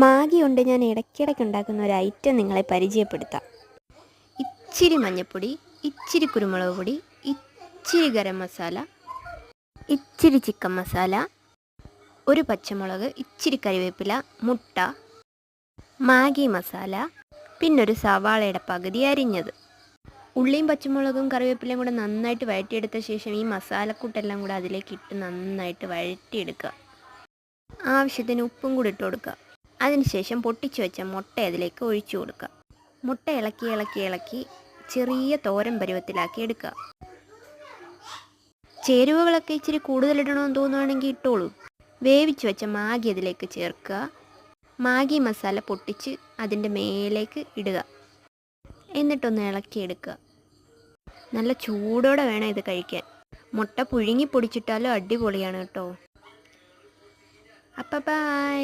Maggi കൊണ്ട് ഞാൻ ഇടയ്ക്കിടയ്ക്ക് ഉണ്ടാക്കുന്ന ഒരു ഐറ്റം നിങ്ങളെ പരിചയപ്പെടുത്താം. ഇച്ചിരി മഞ്ഞൾപ്പൊടി, ഇച്ചിരി കുരുമുളക് പൊടി, ഇച്ചിരി ഗരം മസാല, ഇച്ചിരി ചിക്കൻ മസാല, ഒരു പച്ചമുളക്, ഇച്ചിരി കരിവേപ്പില, മുട്ട, മാഗി മസാല, പിന്നൊരു സവാളയുടെ പകുതി അരിഞ്ഞത്. ഉള്ളിയും പച്ചമുളകും കറിവേപ്പിലയും കൂടെ നന്നായിട്ട് വഴറ്റിയെടുത്ത ശേഷം ഈ മസാലക്കൂട്ടെല്ലാം കൂടെ അതിലേക്ക് ഇട്ട് നന്നായിട്ട് വഴറ്റിയെടുക്കുക. ആവശ്യത്തിന് ഉപ്പും കൂടി ഇട്ട് കൊടുക്കുക. അതിനുശേഷം പൊട്ടിച്ചു വെച്ച മുട്ട അതിലേക്ക് ഒഴിച്ചു കൊടുക്കുക. മുട്ട ഇളക്കി ഇളക്കി ഇളക്കി ചെറിയ തോരൻ പരുവത്തിലാക്കി എടുക്കുക. ചേരുവകളൊക്കെ ഇച്ചിരി കൂടുതലിടണമെന്ന് തോന്നുകയാണെങ്കിൽ ഇട്ടോളൂ. വേവിച്ച് വെച്ച മാഗി അതിലേക്ക് ചേർക്കുക. മാഗി മസാല പൊട്ടിച്ച് അതിൻ്റെ മേലേക്ക് ഇടുക. എന്നിട്ടൊന്ന് ഇളക്കിയെടുക്കുക. നല്ല ചൂടോടെ വേണം ഇത് കഴിക്കാൻ. മുട്ട പുഴുങ്ങി പൊടിച്ചിട്ടാലും അടിപൊളിയാണ് കേട്ടോ. അപ്പം ബൈ.